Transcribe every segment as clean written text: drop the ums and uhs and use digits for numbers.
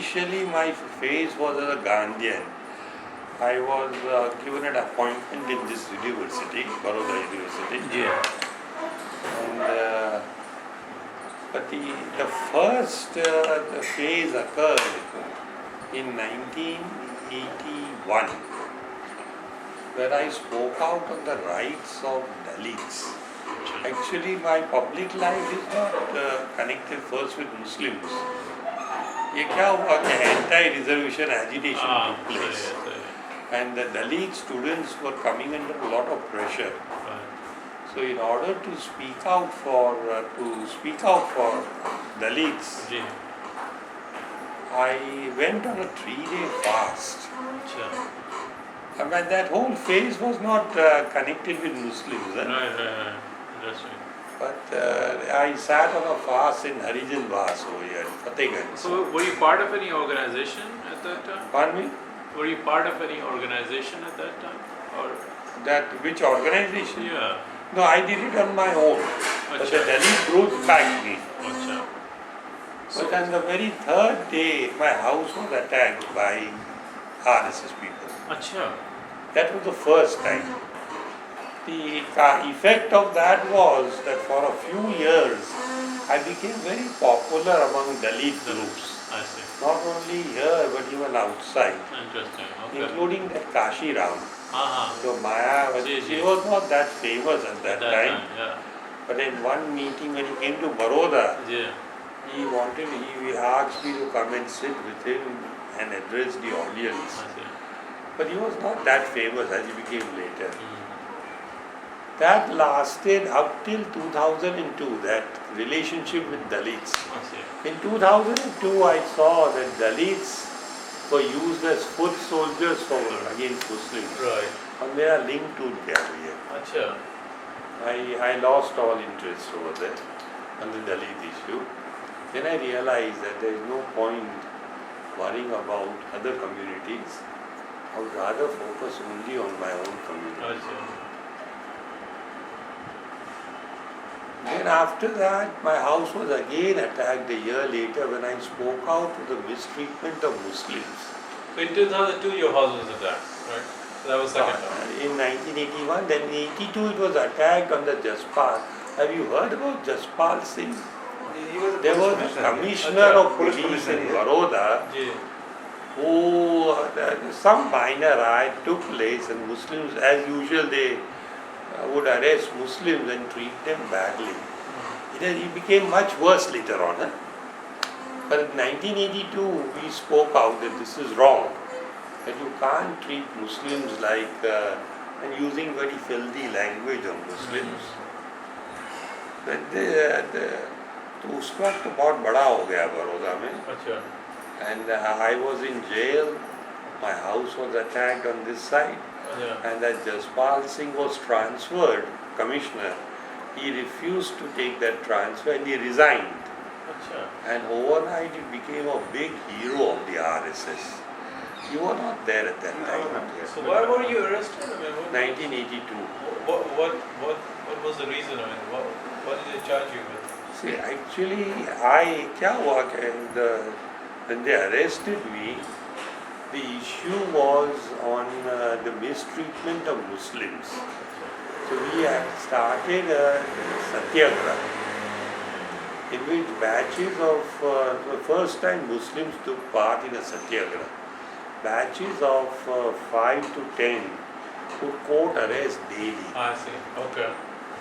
initially my phase was as a Gandhian. I was given an appointment in this university, Baroda University. Yeah. And, but the first phase occurred in 1981, where I spoke out on the rights of Dalits. Actually, my public life is not connected first with Muslims. ये क्या हुआ कि anti-reservation agitation took place, and the Dalit students were coming under a lot of pressure. So, in order to speak out for Dalits, I went on a 3-day fast. I mean, that whole phase was not connected with Muslims. Right. But I sat on a fast in Harijan Vas over here in Fatehganj. So, were you part of any organization at that time? Pardon me? Were you part of any organization at that time? Or That which organization? yeah. No, I did it on my own. But the Dalit group backed me. But on the very third day, my house was attacked by RSS people. That was the first time. The effect of that was that for a few years, I became very popular among Dalit groups. I see. Not only here, but even outside. Interesting. Okay. Including that Kashi Ram. So Maya, she Ji. was not that famous at that time. Yeah. But in one meeting when he came to Baroda, Yeah. he asked me to come and sit with him and address the audience. I see. But he was not that famous as he became later. That lasted up till 2002, that relationship with Dalits. I see. In 2002, I saw that Dalits were used as foot soldiers against Muslims. Right. And they are linked to Gambia. I lost all interest over there on the Dalit issue. Then I realized that there is no point worrying about other communities. I would rather focus only on my own community. Then after that, my house was again attacked a year later when I spoke out to the mistreatment of Muslims. So in 2002 your house was attacked, right? So that was second time. In 1981, then in 82 it was attacked on the Jaspal. Have you heard about Jaspal Singh? There was a commissioner of police in Baroda who, some minor riot took place and Muslims, as usual, they would arrest Muslims and treat them badly. It became much worse later on. But in 1982, we spoke out that this is wrong, that you can't treat Muslims like, and using very filthy language on Muslims. तो उस वक्त बहुत बड़ा हो गया बड़ौदा में. And I was in jail. My house was attacked on this side. And that Jaspal Singh was transferred, commissioner. He refused to take that transfer and he resigned. And overnight he became a big hero of the RSS. You were not there at that time. So why were you arrested? 1982. What was the reason? What did they charge you with? See, actually, when they arrested me, the issue was on the mistreatment of Muslims. So we had started a satyagraha in which batches of, the first time Muslims took part in a satyagraha, batches of 5 to 10 would court arrest daily. I see. Okay.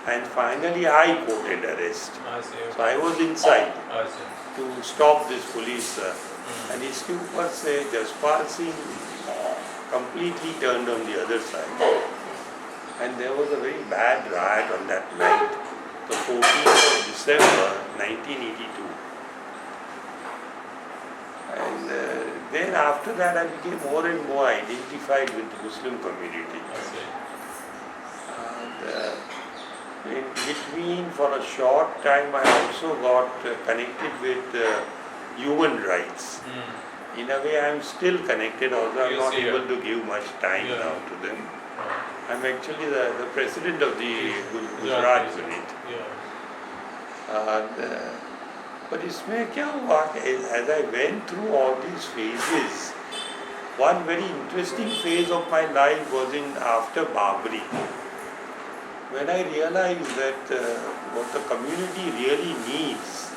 And finally I quoted arrest. I see. Okay. So I was inside I see. to stop this police. And his stupid say Jaspal Singh completely turned on the other side. And there was a very bad riot on that night, the 14th of December 1982. And then after that I became more and more identified with the Muslim community. I see. And in between, for a short time, I also got connected with human rights. In a way, I am still connected, although I am not able to give much time now to them. I am actually the president of the Gujarat unit. But इसमें क्या हुआ कि as I went through all these phases, one very interesting phase of my life was in after Babri, when I realized that what the community really needs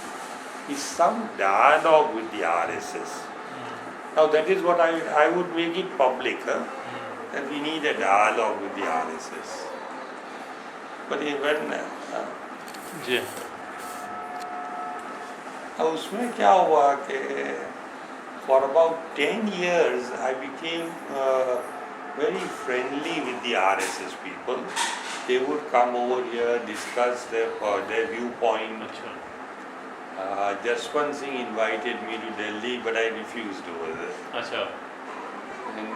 is some dialogue with the RSS. Now that is what I would make it public, that we need a dialogue with the RSS. But when जी अब उसमें क्या हुआ कि for about 10 years I became very friendly with the RSS people. They would come over here, discuss their viewpoint. अच्छा Jaswant Singh invited me to Delhi, but I refused over there. अच्छा And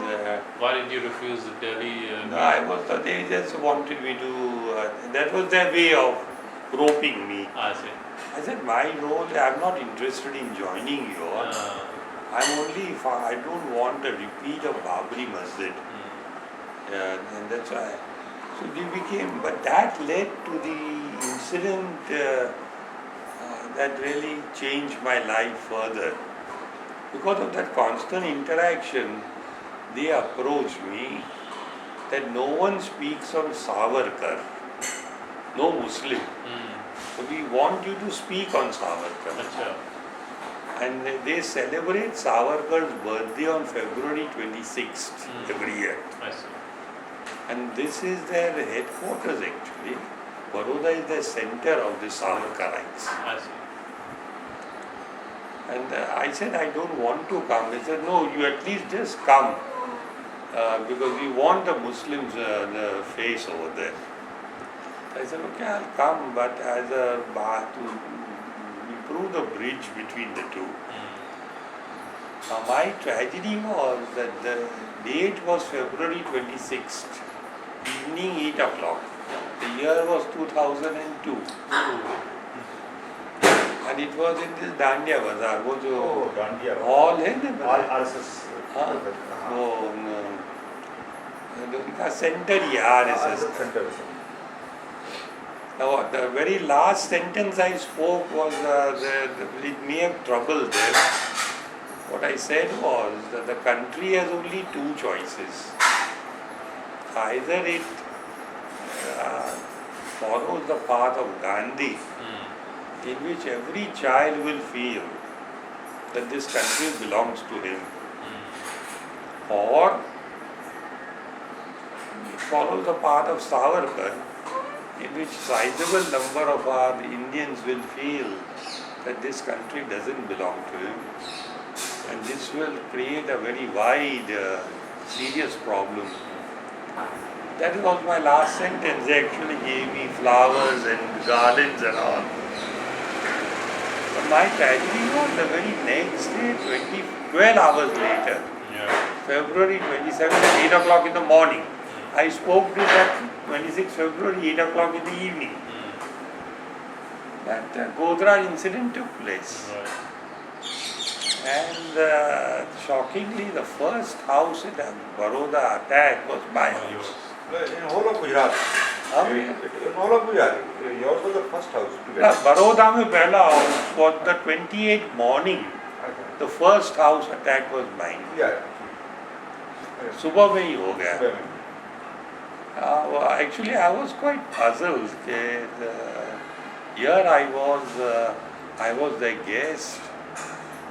why did you refuse the Delhi they just wanted me to, that was their way of roping me. I see I said, my role, I'm not interested in joining you all. I'm only, I don't want a repeat of Babri Masjid. And that's why. So we became, but that led to the incident that really changed my life further. Because of that constant interaction, they approached me that no one speaks on Savarkar, no Muslim. So we want you to speak on Savarkar. अच्छा And they celebrate Savarkar's birthday on February 26th every year. I see And this is their headquarters actually. Baroda is the center of the Savarkarites. I see And I said, I don't want to come. They said, no, you at least just come. Because we want the Muslims the face over there. I said, okay, I'll come, but as a to improve the bridge between the two. Now my tragedy was that the date was February 26th, evening 8 o'clock. The year was 2002. And it was in this Dandiya Bazaar, वो जो hall है ना, RSS उनका centre he RSS center. Now, the very last sentence I spoke was, it may have troubled them. What I said was that the country has only two choices. Either it follows the path of Gandhi, in which every child will feel that this country belongs to him, or it follows the path of Savarkar, in which sizable number of our Indians will feel that this country doesn't belong to him, and this will create a very wide, serious problem. That was my last sentence. They actually gave me flowers and garlands and all. But my tragedy was the very next day, 12 hours later, February 27th at 8 o'clock in the morning. I spoke this at 26 February, 8 o'clock in the evening. That Godhra incident took place. And shockingly, the first house in Baroda attack was my house. In whole of Gujarat. In whole of Gujarat, yours was the first house to get. Baroda में पहला house was the 28th morning. The first house attack was mine. Yeah. सुबह में ही हो गया. Actually, I was quite puzzled. Here I was their guest.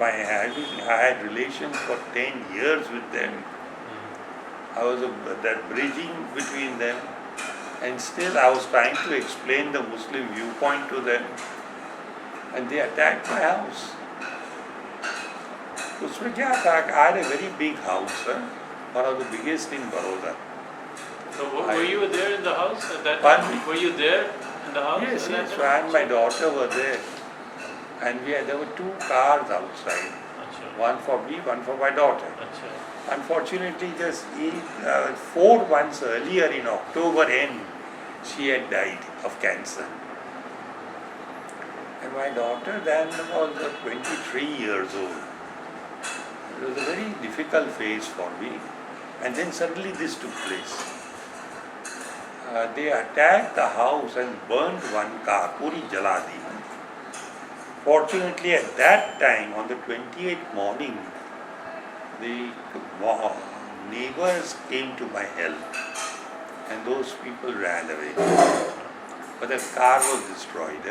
I had relations for 10 years with them. I was that bridging between them, and still I was trying to explain the Muslim viewpoint to them, and they attacked my house. उसमें क्या था? I had a very big house, one of the biggest in Baroda. So were you there in the house at that Pardon time? me? Were you there in the house? Yes, at that yes. time? And my daughter were there, and there were two cars outside. अच्छा One for me, one for my daughter. अच्छा Unfortunately, just 4 months earlier in October end, she had died of cancer. And my daughter then was 23 years old. It was a very difficult phase for me. And then suddenly this took place. They attacked the house and burned one car, puri jala di. Fortunately, at that time, on the 28th morning, the neighbors came to my help, and those people ran away. But the car was destroyed.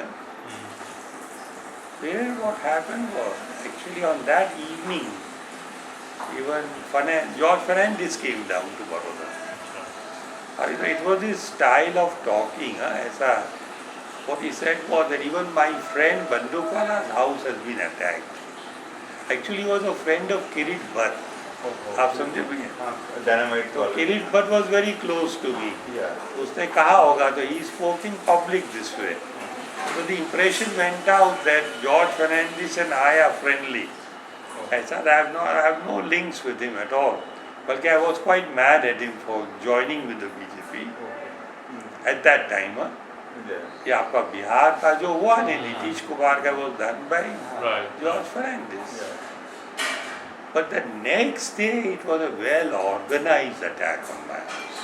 There, what happened was, actually on that evening, even George Fernandez came down to Baroda. It was his style of talking. What he said was that even my friend Bandukwala's house has been attacked. Actually, he was a friend of Kirit Bhatt. आप समझे भैया? Dynamite. So Kirit Bhatt was very close to me. Yeah. उसने कहा होगा तो he spoke in public this way. So the impression went out that George Fernandez and I are friendly. ऐसा I have no links with him at all. बल्कि I was quite mad at him for joining with the BJP at that time. ये आपका बिहार का जो हुआ नहीं नीतीश कुमार का वो done by George Fernandez. But the next day it was a well organized attack on my house.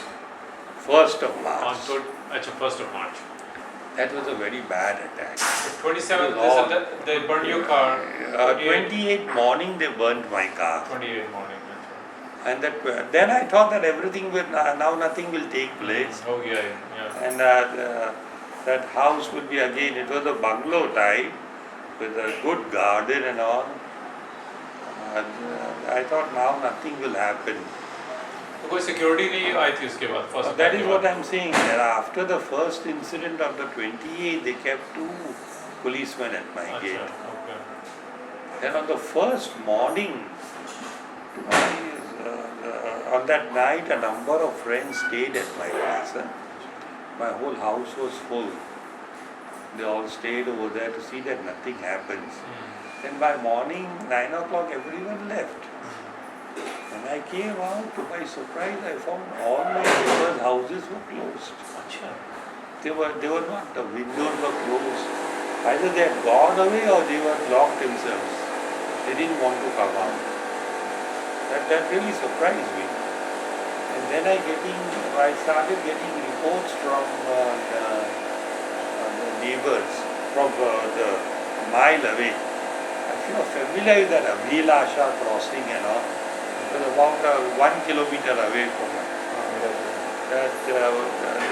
1st of March. Actually, 1st of March. That was a very bad attack. 27th, they burned your car. 28th morning they burnt my car. 28th morning. And then I thought that everything will, now nothing will take place. Oh yeah. And that house would be again, it was a bungalow type with a good garden and all. And I thought now nothing will happen. तो कोई security नहीं आई थी उसके बाद first That is what I am saying. That after the first incident of the 28th, they kept 2 policemen at my gate. Okay. Then on the first morning, on that night, a number of friends stayed at my place. My whole house was full. They all stayed over there to see that nothing happens. Then by morning, 9 o'clock, everyone left. When I came out, to my surprise, I found all my neighbors' houses were closed. They were not, the windows were closed. Either they had gone away or they were locked themselves. They didn't want to come out. That really surprised me. And then I started getting reports from the neighbors from the mile away. If you are familiar with that Abhilasha crossing and all, it was about 1 kilometer away from us.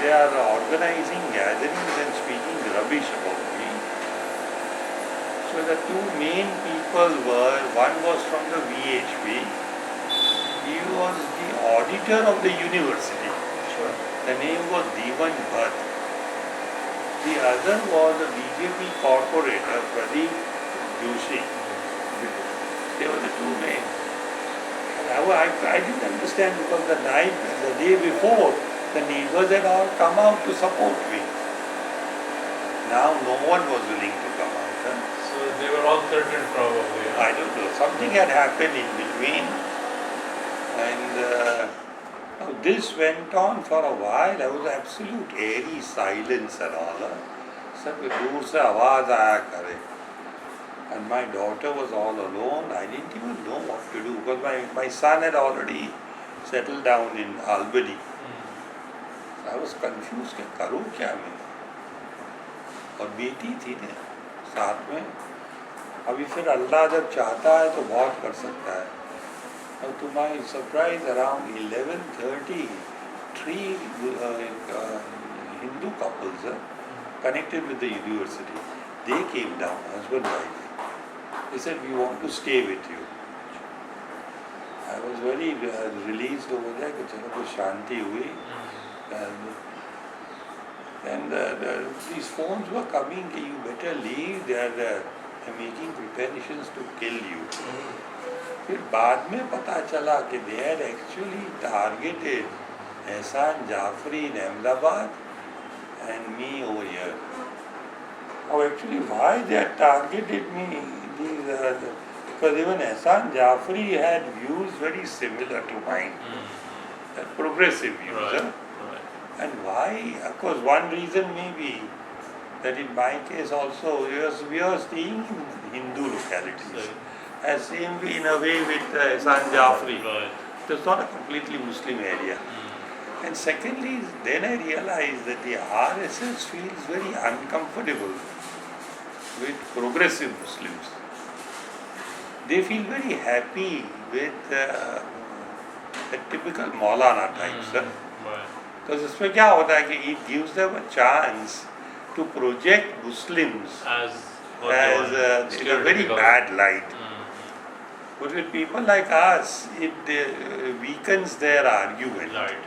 They are organizing gatherings and speaking rubbish about me. So the 2 main people were, one was from the VHP, he was the auditor of the university. Sure. The name was Devan Bhatt. The other was the BJP corporator, Pradeep Joshi. They were the 2 men. I didn't understand because the day before, the neighbors had all come out to support me. Now no one was willing to come out. So they were all threatened probably. I don't know. Something had happened in between. And this went on for a while. There was absolute airy silence and all. सब दूर से आवाज आया करे. And my daughter was all alone. I didn't even know what to do because my son had already settled down in Albany. I was confused कि करूँ क्या मैं. और बेटी थी ना साथ में. अभी फिर अल्लाह जब चाहता है तो बहुत कर सकता है. And to my surprise, around 11:30, 3 Hindu couples connected with the university, they came down, husband and wife. They said, we want to stay with you. I was very released over there, कि चलो कुछ शांति हुई. And these phones were coming, कि you better leave, they are making preparations to kill you. फिर बाद में पता चला कि they had actually targeted Ehsan Jafri in Ahmedabad and me over here. Oh, actually, why they had targeted me? Because even Ehsan Jafri had views very similar to mine, progressive views. Right. And why? Of course, one reason may be that in my case also, we are staying in Hindu localities. And same way in a way with Ehsan Jafri. Right. It's not a completely Muslim area. And secondly, then I realized that the RSS feels very uncomfortable with progressive Muslims. They feel very happy with the typical Maulana types. Right. Because इसमें क्या होता है कि it gives them a chance to project Muslims As what they as want. in a very Stereotypical. bad light. But with people like us, it weakens their argument Right.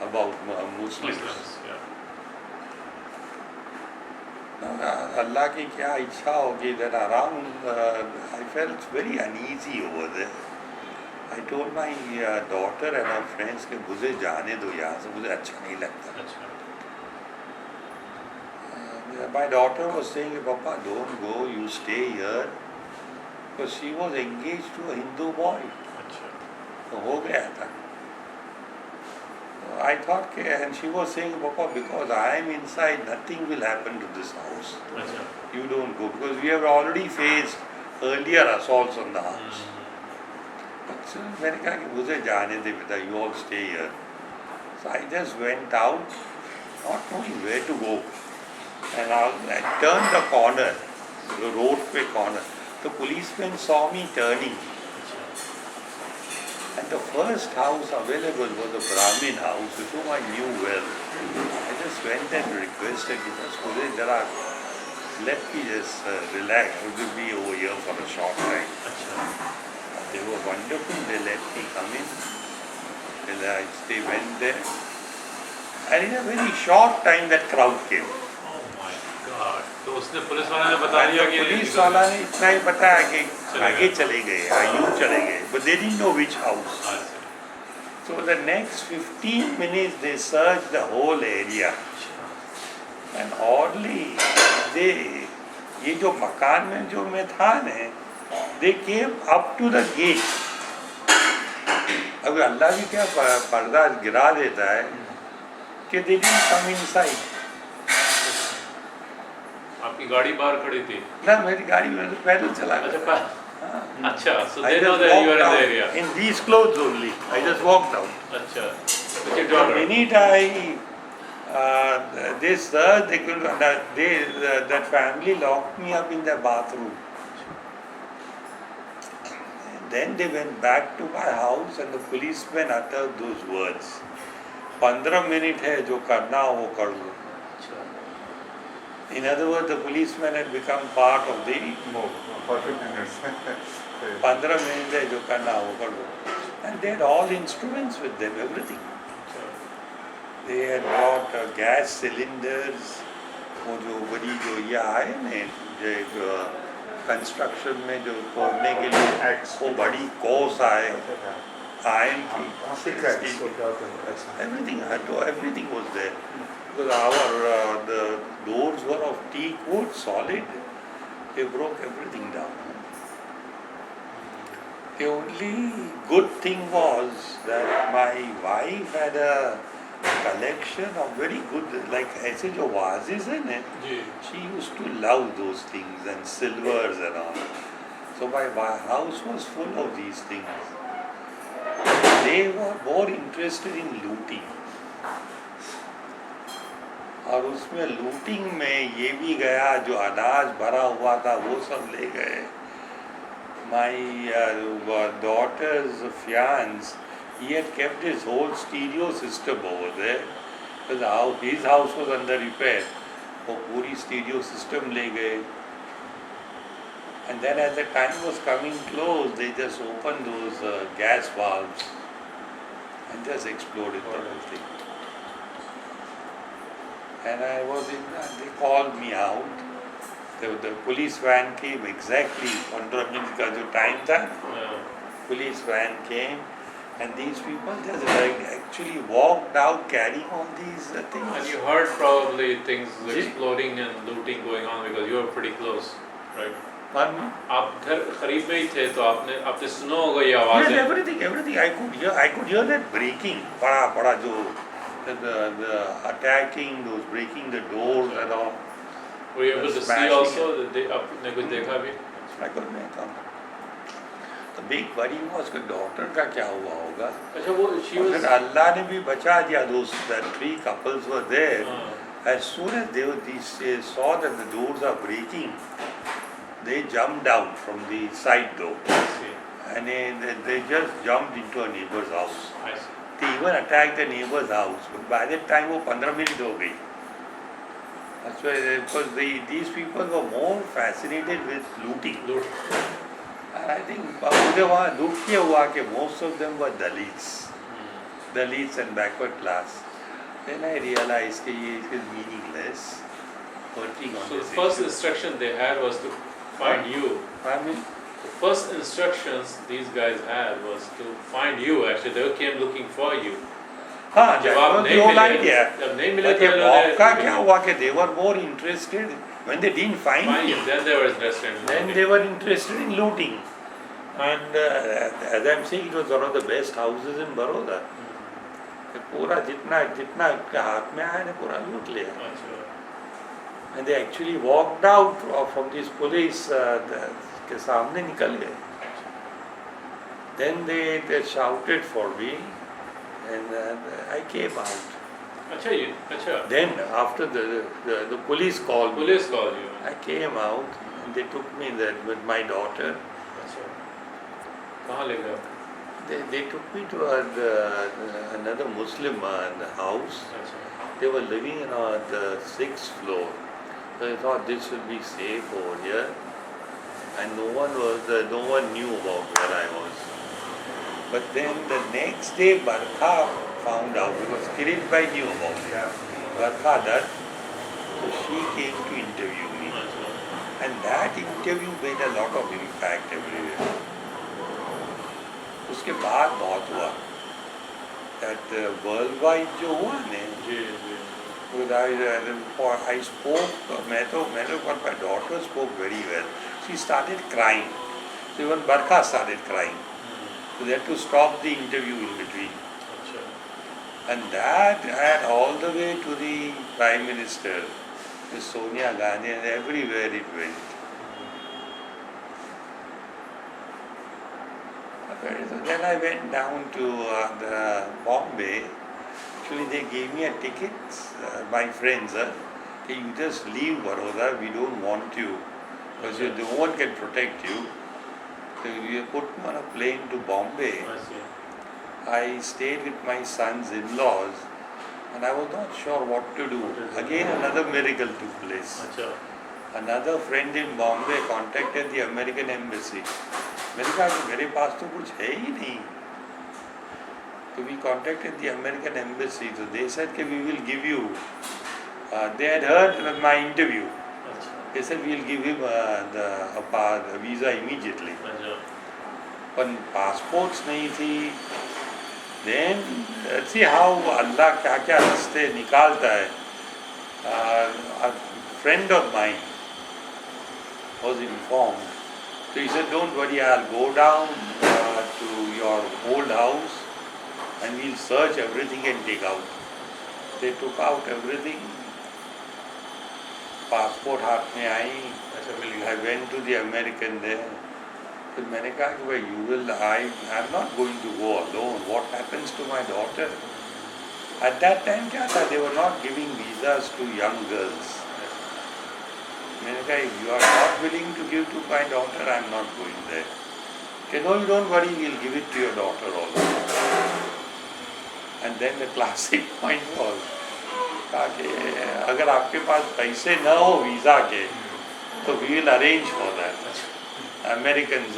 about Muslims. Muslims. Yeah. Allah की क्या इच्छा होगी that around I felt very uneasy over there. I told my daughter and her friends कि मुझे जाने दो यहाँ से, मुझे अच्छा नहीं लगता. अच्छा. My daughter was saying, Papa, don't go, you stay here. Because she was engaged to a Hindu boy. अच्छा. तो हो गया था. I thought, and she was saying, Papa, because I am inside, nothing will happen to this house. अच्छा. You don't go, because we have already faced earlier assaults on the house. But मैंने कहा कि मुझे जाने दे बेटा, you all stay here. So I just went out, not knowing where to go. And I turned the corner, the roadway corner. The policeman saw me turning. And the first house available was a Brahmin house, whom I knew well. I just went and requested, let me just relax. I will be over here for a short time. They were wonderful. They let me come in. They went there. And in a very short time, that crowd came. Oh my God. तो उसने police वाले ने बता दिया कि police वाला ने इतना ही बताया कि आगे चले गए, यूं चले गए. But they didn't know which house. So the next 15 minutes they searched the whole area. And oddly, ये जो मकान में जो मैं था ने, they came up to the gate. अब अल्लाह भी क्या पर्दा गिरा देता है कि they didn't come inside. आपकी गाड़ी बाहर खड़ी थी. ना मेरी गाड़ी में तो पैदल चला गया. अच्छा. So I they know just that you are walked in the out area. in these clothes only. I just walked out. अच्छा. With your The daughter. minute they searched, that family locked me up in the bathroom. Then they went back to my house and the policeman uttered those words. 15 minutes है जो करना हो वो कर लो. In other words, the policeman had become part of the More, 40 minutes. 15 minutes है जो करना हो वो कर लो. And they had all instruments with them, everything. They had brought gas cylinders. वो जो बड़ी जो ये आए ने जो कंस्ट्रक्शन में जो तोड़ने के लिए वो बड़ी कोस आए आयरन की everything was there. Because the doors were of teak wood, solid. They broke everything down. The only good thing was that my wife had a collection of very good, like ऐसे जो vases हैं ने, she used to love those things and silvers and all. So my house was full of these things. They were more interested in looting. और उसमें looting में ये भी गया जो अनाज भरा हुआ था वो सब ले गए. My daughter's fiance, he had kept his whole stereo system over there because his house was under repair. वो पूरी stereo system ले गए. And then as the time was coming close, they just opened those gas valves and just exploded the whole thing. And I was they called me out. The police van came exactly 15 minutes का जो time था. Police van came and these people just actually walked out carrying all these things. And you heard probably things exploding and looting going on because you were pretty close, right? आप घर करीब में ही थे तो आपने सुना होगा ये आवाज़ें. Yes, everything I could hear that breaking. बड़ा जो the attacking, those breaking the doors and all. Were you able to see also? आपने कुछ देखा भी? I could make out. The big worry was कि daughter का क्या हुआ होगा. अच्छा वो she was. अल्लाह ने भी बचा दिया. Those the 3 couples were there. As soon as they saw that the doors are breaking, they jumped down from the side door. I see. And they just jumped into a neighbor's house. I see. They even attacked the neighbor's house. But by that time, वो 15 minutes हो गई. That's why, because these people were more fascinated with looting. Loot. And I think मुझे वहाँ दुख किया हुआ कि most of them were Dalits. Dalits and backward class. Then I realized that it is meaningless working on So the this first issue. instruction they had was to find you. I mean, The first instructions these guys had was to find you. Actually, they came looking for you. that जब was आप the नहीं whole मिले, idea. जब नहीं मिले But तो ये इन्होंने मौका क्या हुआ कि they were more interested when they didn't find find me. you. Then they were interested in Then looting. they were interested in looting. And as I'm saying, it was one of the best houses in Baroda. कि पूरा जितना जितना के हाथ में आया ने पूरा लूट लिया. अच्छा. And they actually walked out from this police के सामने निकल गए. Then they shouted for me and I came out. अच्छा ये अच्छा. Then after the police called me, Police called you. I came out and they took me there with my daughter. अच्छा. कहाँ ले गए? They took me to another Muslim house. अच्छा. They were living on the 6th floor. So I thought this will be safe over here. And no one knew about where I was. But then the next day Barkha found out, because Kiritbhai knew about it. Barkha Dutt, so she came to interview me. And that interview made a lot of impact everywhere. उसके बाद बहुत हुआ. That worldwide जो हुआ ने, जी जी. I spoke, but my daughter spoke very well. She started crying. So even Barkha started crying. So they had to stop the interview in between. अच्छा. And that had all the way to the Prime Minister, to Sonia Gandhi, and everywhere it went. Okay, so then I went down to the Bombay. Actually, they gave me a ticket, my friends. Okay, you just leave Baroda, we don't want you. Because no one can protect you. So you put me on a plane to Bombay. I see. I stayed with my son's in-laws and I was not sure what to do. Again, another miracle took place. अच्छा. Another friend in Bombay contacted the American embassy. मैंने कहा कि मेरे पास तो कुछ है ही नहीं. So we contacted the American embassy. So they said that we will give you. They had heard my interview. अच्छा. They said we will give him the visa immediately. अच्छा. But passports नहीं थी. Then let's see how Allah क्या क्या रास्ते निकालता है. A friend of mine was informed. So he said, don't worry, I'll go down to your old house and we'll search everything and take out. They took out everything. Passport हाथ में आई. अच्छा मिल I गया. went to the American there. फिर मैंने कहा कि भाई I'm not going to go alone. What happens to my daughter? At that time क्या था? They were not giving visas to young girls. मैंने कहा if you are not willing to give to my daughter, I'm not going there. Okay, no, you don't worry, we'll give it to your daughter also. And then the classic point was कहा कि अगर आपके पास पैसे न हो visa के तो we will arrange for that. Americans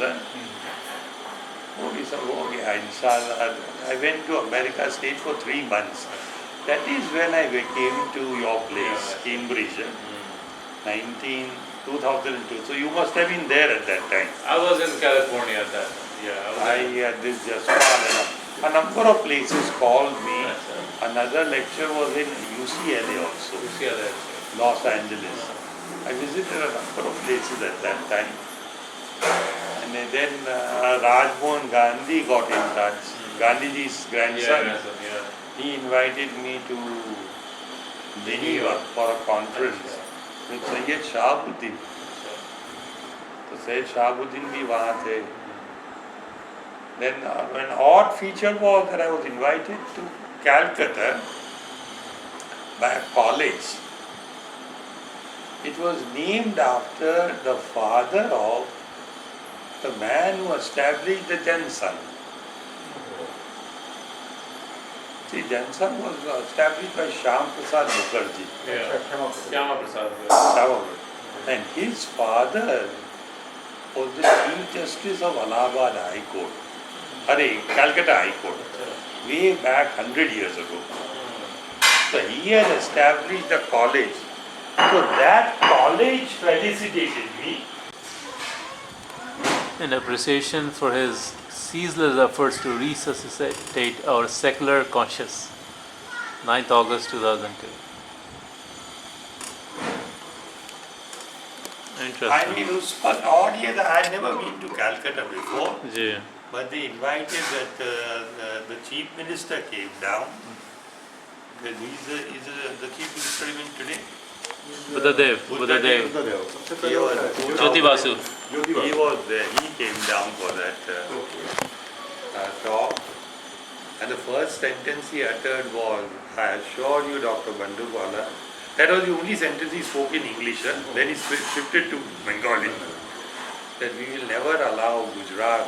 वो भी सब हो गया इंशाल्लाह. I went to America, stayed for 3 months. That is when I came to your place, Cambridge, 2002. So you must have been there at that time. I was in California at that time. Yeah, I had this Jaspal. A number of places called me. Another lecture was in UCLA also, UCLA. Los Angeles. I visited a number of places at that time. And then Rajmohan Gandhi got in touch. Gandhiji's grandson. Yeah. He invited me to Geneva for a conference with Sayyid Shahabuddin. So Sayyid Shahabuddin bhi wahan the. Then an odd feature was that I was invited to Calcutta by a college. It was named after the father of the man who established the Jansan. See, Jansan was established by Shyam Prasad Mukherjee. Yeah. Shyama Prasad. Shyama. And his father was the Chief Justice of Allahabad High Court. Calcutta High Court. Way back 100 years ago. So he had established a college. So that college felicitated me. In appreciation for his ceaseless efforts to resuscitate our secular conscience. 9th August 2002. I mean, it was odd here that I had never been to Calcutta before. Ji. But they invited that the chief minister came down. He's the chief minister even today. Buddhadev. He was, Jyoti Basu. he was there. He came down for that talk. And the first sentence he uttered was, I assure you, Dr. Bandukwala, that was the only sentence he spoke in English. Then he shifted to Bengali. That we will never allow Gujarat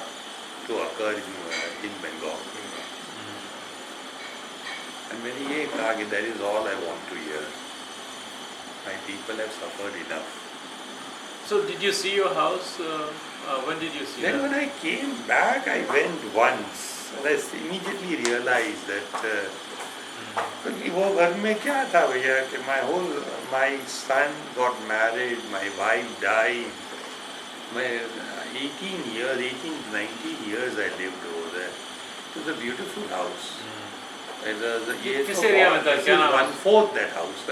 to occur in Bengal. And when he said, that is all I want to hear. My people have suffered enough. So did you see your house? When did you see Then that? when I came back, I went once. And I immediately realized that वो घर में क्या था भैया कि my son got married, my wife died. My 18 years, 19 years I lived over there. It was a beautiful house. किस area में था? क्या नाम है? 1/4 that house.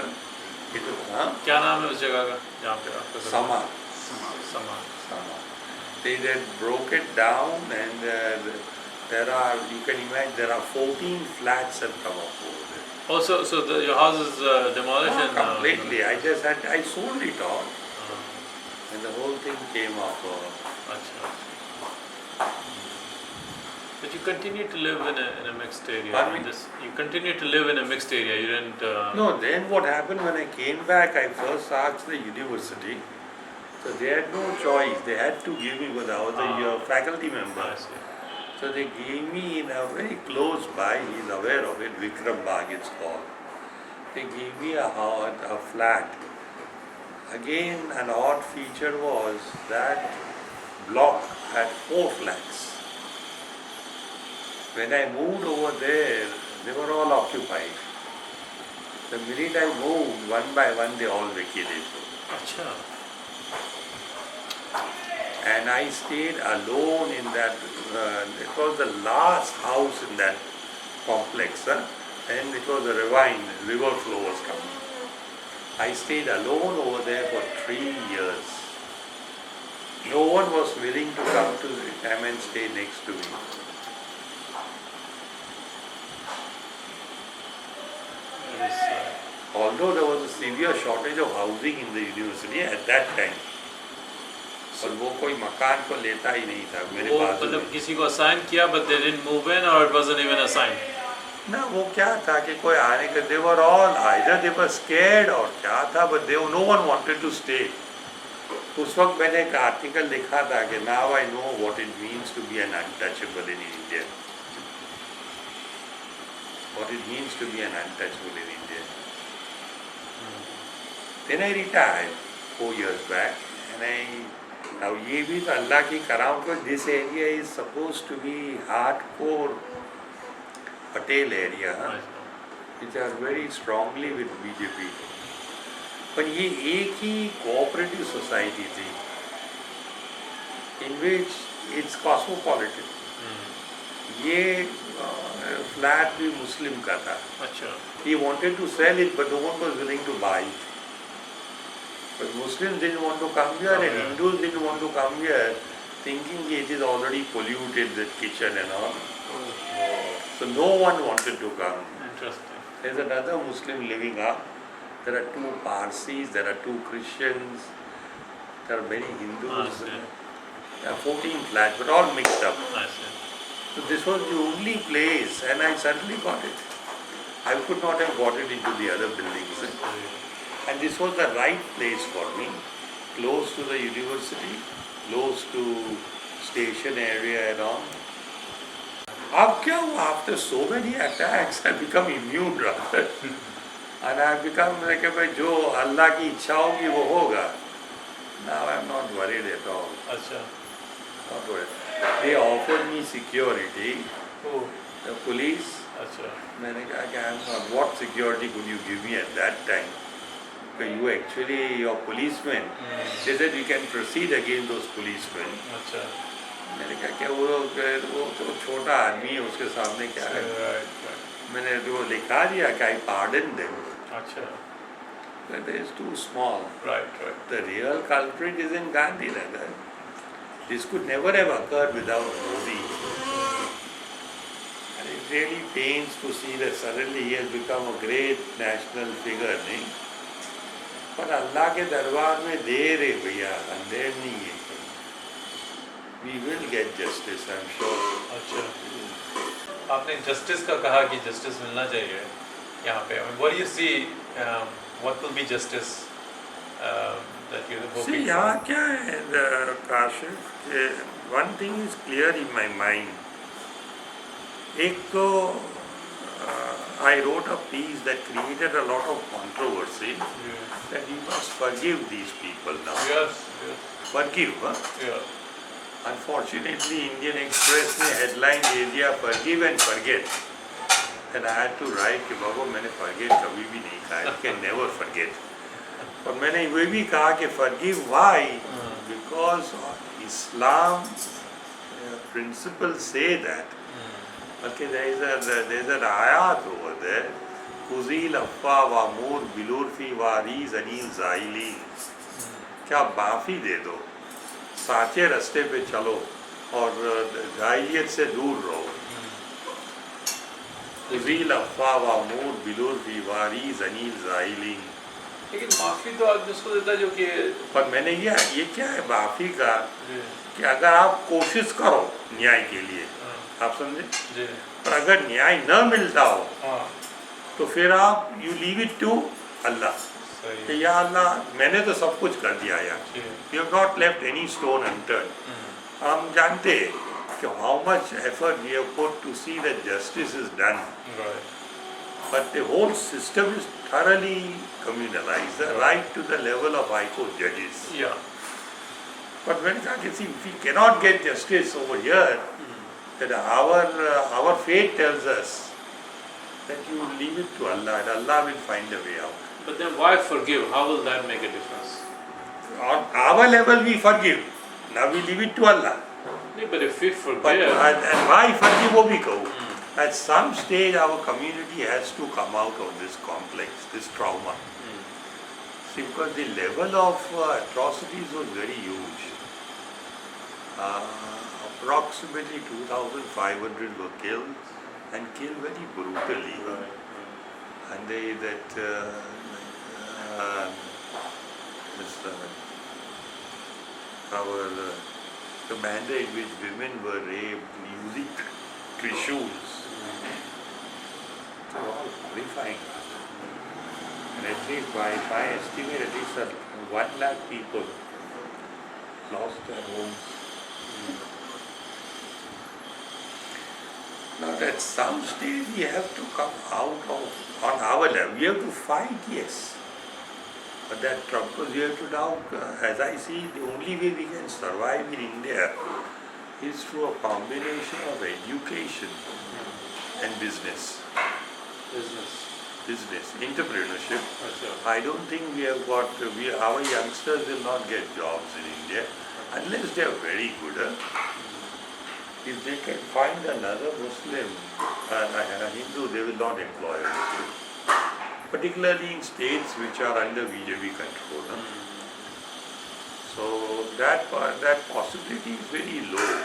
It was, क्या नाम है उस जगह का? जहाँ पे आपका घर? Sama. Sama. They then broke it down and there are, you can imagine, there are 14 flats have come up over there. Oh, so your house is demolished and Completely. I sold it all. And the whole thing came up. Achha. But you continue to live in a mixed area. Pardon me? You continue to live in a mixed area. You didn't. No, then what happened when I came back, I first asked the university. So they had no choice. They had to give me, because I was a faculty member. I see. So they gave me in a very close by, he's aware of it, Vikram Bagh it's called. They gave me a flat. Again, an odd feature was that block had 4 flats. When I moved over there, they were all occupied. The minute I moved, one by one they all vacated. Achha. And I stayed alone in that, it was the last house in that complex, and it was a river flow was coming. I stayed alone over there for 3 years. No one was willing to come and stay next to me. That is, Although there was a severe shortage of housing in the university at that time. और वो कोई मकान को लेता ही नहीं था मेरे वो पास मतलब किसी को assign किया but they didn't move in or it wasn't even assigned. ना वो क्या था कि कोई आने के they were all either they were scared और क्या था but no one wanted to stay. उस वक्त मैंने एक आर्टिकल लिखा था कि now I know what it means to be an untouchable in India. What it means to be an untouchable in India. Then I retired 4 years back and now ये भी तो अल्लाह की कराम को this area is supposed to be hardcore Patel area, which are very strongly with BJP. पर ये एक ही cooperative society थी, in which it's cosmopolitan. ये flat भी Muslim का था. अच्छा. He wanted to sell it, but no one was willing to buy it. But Muslims didn't want to come here and Hindus didn't want to come here, thinking it is already polluted, the kitchen and all. So no one wanted to come. Interesting. There's another Muslim living up. There are 2 Parsis, there are 2 Christians, there are many Hindus. There are 14 flats, but all mixed up. I see. So this was the only place and I suddenly got it. I could not have got it into the other buildings. And this was the right place for me, close to the university, close to station area and all. अब क्या हुआ, after so many attacks, I become immune rather. And I become like भाई जो अल्लाह की इच्छा होगी वो होगा. Now I'm not worried at all. अच्छा. Not worried. They offered me security. Oh. The police. अच्छा. मैंने कहा कि I'm not. What security could you give me at that time? Because you actually your policemen. They said you can proceed against those policemen. अच्छा. मैंने कहा कि वो तो छोटा आदमी है, उसके सामने क्या है. मैंने वो लिखा दिया कि I pardon them. अच्छा. But it is too small. Right. The real culprit is in Gandhinagar. This could never have occurred without Modi. And it really pains to see that suddenly he has become a great national figure, नहीं? पर अल्लाह के दरबार में देर है भैया, अंधेर नहीं है. We will get justice, I'm sure. अच्छा. आपने justice का कहा कि justice मिलना चाहिए यहाँ पे. I mean, what do you see? What will be justice that you're hoping See, for? यहाँ क्या है, Kashif, one thing is clear in my mind. एक तो I wrote a piece that created a lot of controversy. That you must forgive these people now. Yes. Forgive, huh? Yeah. Unfortunately, Indian Express ने headline दे दिया forgive and forget. And I had to write कि बाबू मैंने forget कभी भी नहीं कहा, you can never forget. और मैंने ये भी कहा कि forgive why? Because Islam principles say that. Okay, there's an ayat over there. Kuzil affa wa mur bilurfi wa riz anil zaili. क्या माफी दे दो, साचे रास्ते पे चलो और जाहिलियत से दूर रहो. कुजील अफ़वा व मूर बिलुर फी वारीज़ अनील ज़ाइलिन. लेकिन माफी तो आदमी उसको देता जो कि पर मैंने ये क्या है माफी का कि अगर आप कोशिश करो न्याय के लिए, आप समझे, पर अगर न्याय न मिलता हो तो फिर आप you leave it to Allah कि या अल्लाह मैंने तो सब कुछ कर दिया यार, you have not left any stone unturned. हम जानते हैं कि how much effort we have put to see that justice is done. Right. But the whole system is thoroughly communalized, right to the level of High Court judges. Yeah. But when see, if we cannot get justice over here, that our fate tells us that you leave it to Allah and Allah will find a way out. But then why forgive? How will that make a difference? On our level we forgive. Now we leave it to Allah. Yeah, but if we forgive, But and why forgive wo bhi kahu? At some stage our community has to come out of this complex, this trauma. See, because the level of atrocities was very huge. Approximately 2,500 were killed and killed very brutally. And our commander in which women were raped using trishuls. It's all horrifying. And at least by my estimate, at least 1 lakh people lost their homes. Now at some stage we have to come out of, on our level, we have to fight, yes. But that because we have to now, as I see, the only way we can survive in India is through a combination of education and business, entrepreneurship. I don't think we have got, our youngsters will not get jobs in India unless they are very good. If they can find another Muslim, a Hindu, they will not employ a Muslim. Particularly in states which are under BJP control. So that possibility is very low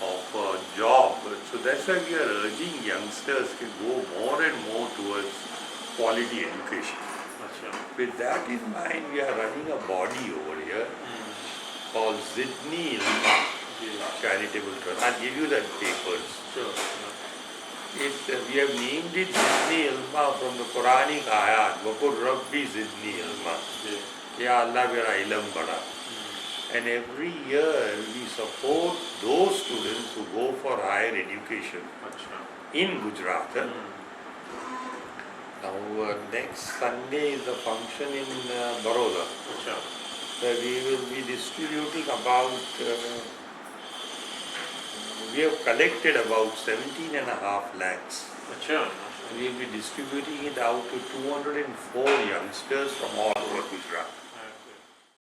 of a job. So that's why we are urging youngsters to go more and more towards quality education. With that in mind, we are running a body over here called Zidni Charitable Trust. I'll give you the papers. We have named it Zidni Ilma from the Quranic ayat. Waqur Rabbi Zidni Ilma. Ya Allah mera ilm bada. And every year we support those students who go for higher education in Gujarat. Now next Sunday is the function in Baroda, where we will be distributing about, we have collected about 17.5 lakhs. We will be distributing it out to 204 youngsters from all over Gujarat.